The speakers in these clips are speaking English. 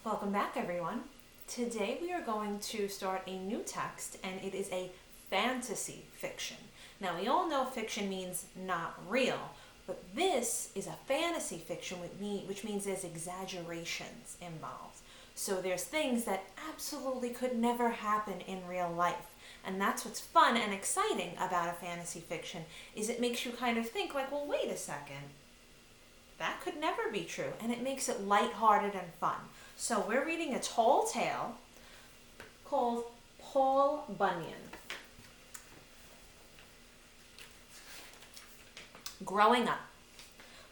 Welcome back, everyone. Today we are going to start a new text, and it is a fantasy fiction. Now, we all know fiction means not real, but this is a fantasy fiction which means there's exaggerations involved. So there's things that absolutely could never happen in real life. And that's what's fun and exciting about a fantasy fiction, is it makes you kind of think like, well, wait a second. That could never be true, and it makes it lighthearted and fun. So we're reading a tall tale called Paul Bunyan. Growing up.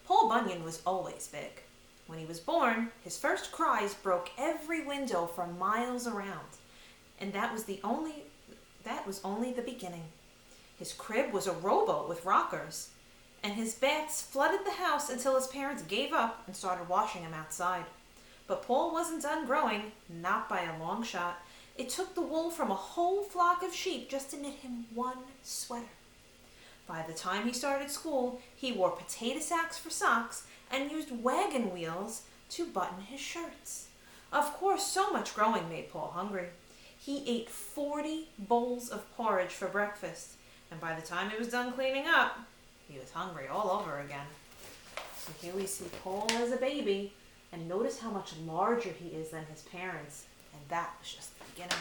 Paul Bunyan was always big. When he was born, his first cries broke every window for miles around. And that was only the beginning. His crib was a rowboat with rockers, and his baths flooded the house until his parents gave up and started washing him outside. But Paul wasn't done growing, not by a long shot. It took the wool from a whole flock of sheep just to knit him one sweater. By the time he started school, he wore potato sacks for socks and used wagon wheels to button his shirts. Of course, so much growing made Paul hungry. He ate 40 bowls of porridge for breakfast, and by the time he was done cleaning up, he was hungry all over again. So here we see Paul as a baby, and notice how much larger he is than his parents, and that was just the beginning.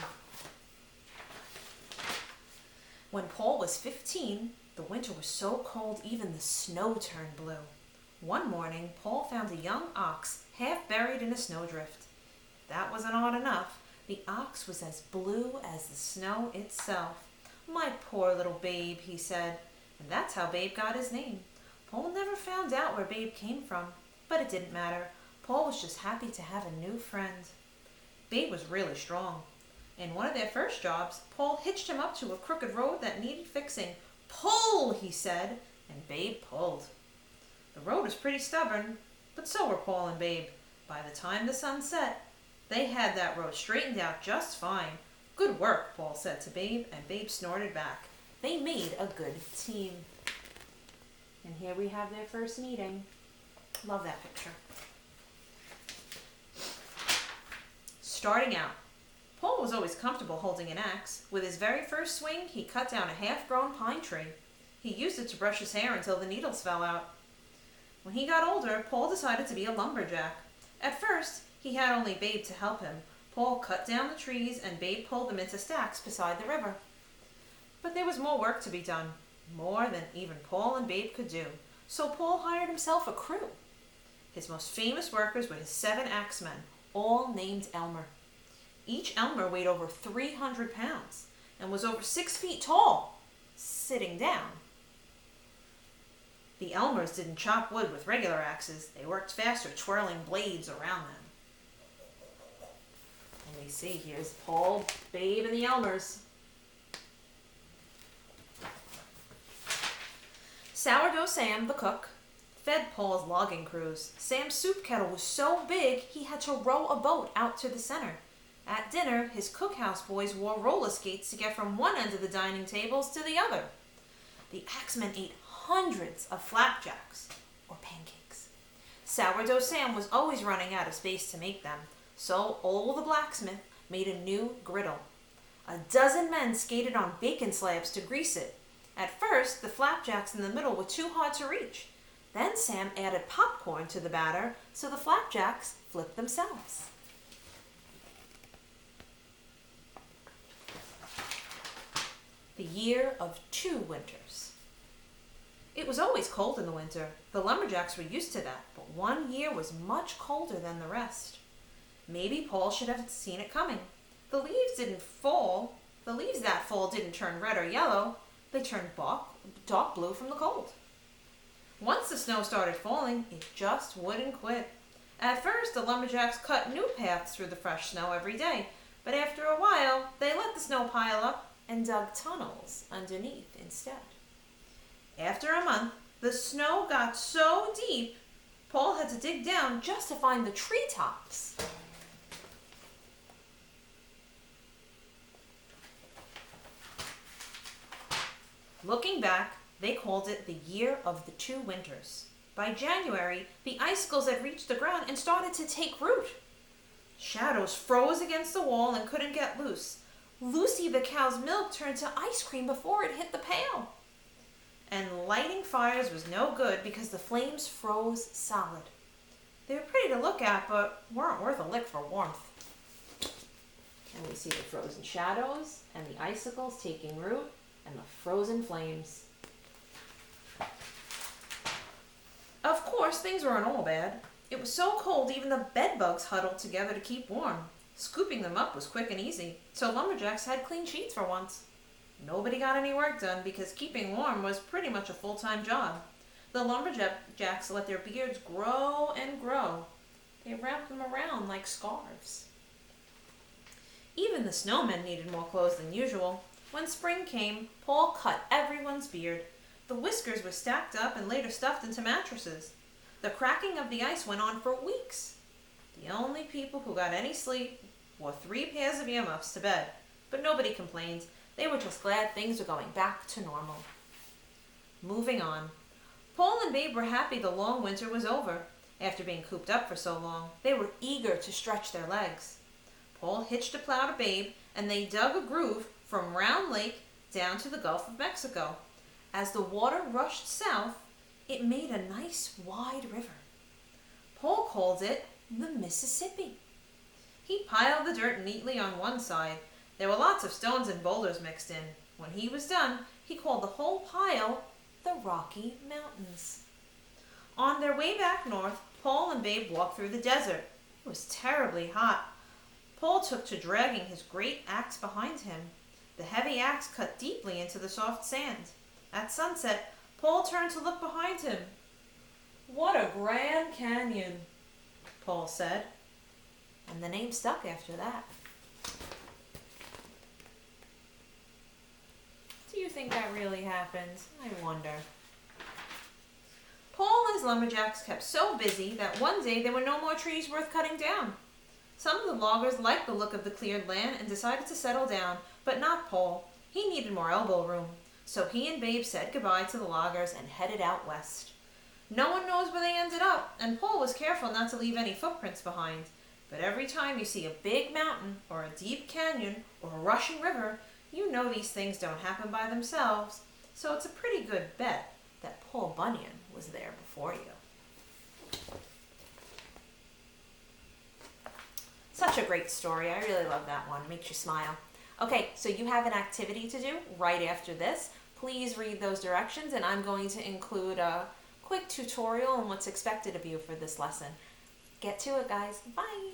When Paul was 15, the winter was so cold even the snow turned blue. One morning, Paul found a young ox half buried in a snowdrift. That wasn't odd enough. The ox was as blue as the snow itself. "My poor little Babe," he said, and that's how Babe got his name. Paul never found out where Babe came from, but it didn't matter. Paul was just happy to have a new friend. Babe was really strong. In one of their first jobs, Paul hitched him up to a crooked road that needed fixing. "Pull," he said, and Babe pulled. The road was pretty stubborn, but so were Paul and Babe. By the time the sun set, they had that road straightened out just fine. "Good work," Paul said to Babe, and Babe snorted back. They made a good team. And here we have their first meeting. Love that picture. Starting out, Paul was always comfortable holding an axe. With his very first swing, he cut down a half-grown pine tree. He used it to brush his hair until the needles fell out. When he got older, Paul decided to be a lumberjack. At first, he had only Babe to help him. Paul cut down the trees, and Babe pulled them into stacks beside the river. But there was more work to be done, more than even Paul and Babe could do. So Paul hired himself a crew. His most famous workers were his 7 axemen, all named Elmer. Each Elmer weighed over 300 pounds and was over 6 feet tall, sitting down. The Elmers didn't chop wood with regular axes. They worked faster, twirling blades around them. And we see here's Paul, Babe, and the Elmers. Sourdough Sam, the cook, fed Paul's logging crews. Sam's soup kettle was so big he had to row a boat out to the center. At dinner, his cookhouse boys wore roller skates to get from one end of the dining tables to the other. The axemen ate hundreds of flapjacks, or pancakes. Sourdough Sam was always running out of space to make them, so Ole the blacksmith made a new griddle. A dozen men skated on bacon slabs to grease it. At first, the flapjacks in the middle were too hard to reach. Then Sam added popcorn to the batter, so the flapjacks flipped themselves. The year of 2 winters. It was always cold in the winter. The lumberjacks were used to that, but one year was much colder than the rest. Maybe Paul should have seen it coming. The leaves didn't fall. The leaves that fall didn't turn red or yellow. They turned dark blue from the cold. Once the snow started falling, it just wouldn't quit. At first, the lumberjacks cut new paths through the fresh snow every day, but after a while, they let the snow pile up and dug tunnels underneath instead. After a month, the snow got so deep, Paul had to dig down just to find the treetops. Looking back, they called it the year of the 2 winters. By January, the icicles had reached the ground and started to take root. Shadows froze against the wall and couldn't get loose. Lucy the cow's milk turned to ice cream before it hit the pail. And lighting fires was no good because the flames froze solid. They were pretty to look at, but weren't worth a lick for warmth. And we see the frozen shadows and the icicles taking root and the frozen flames. Of course, things weren't all bad. It was so cold even the bed bugs huddled together to keep warm. Scooping them up was quick and easy, so lumberjacks had clean sheets for once. Nobody got any work done because keeping warm was pretty much a full-time job. The lumberjacks let their beards grow and grow. They wrapped them around like scarves. Even the snowmen needed more clothes than usual. When spring came, Paul cut everyone's beard. The whiskers were stacked up and later stuffed into mattresses. The cracking of the ice went on for weeks. The only people who got any sleep wore 3 pairs of earmuffs to bed, but nobody complained. They were just glad things were going back to normal. Moving on. Paul and Babe were happy the long winter was over. After being cooped up for so long, they were eager to stretch their legs. Paul hitched a plow to Babe, and they dug a groove from Round Lake down to the Gulf of Mexico. As the water rushed south, it made a nice wide river. Paul called it the Mississippi. He piled the dirt neatly on one side. There were lots of stones and boulders mixed in. When he was done, he called the whole pile the Rocky Mountains. On their way back north, Paul and Babe walked through the desert. It was terribly hot. Paul took to dragging his great axe behind him. The heavy axe cut deeply into the soft sand. At sunset, Paul turned to look behind him. "What a grand canyon," Paul said. And the name stuck after that. Do you think that really happened? I wonder. Paul and his lumberjacks kept so busy that one day there were no more trees worth cutting down. Some of the loggers liked the look of the cleared land and decided to settle down, but not Paul. He needed more elbow room. So he and Babe said goodbye to the loggers and headed out west. No one knows where they ended up, and Paul was careful not to leave any footprints behind. But every time you see a big mountain or a deep canyon or a rushing river, you know these things don't happen by themselves. So it's a pretty good bet that Paul Bunyan was there before you. Such a great story. I really love that one. It makes you smile. Okay, so you have an activity to do right after this. Please read those directions, and I'm going to include a quick tutorial on what's expected of you for this lesson. Get to it, guys. Bye.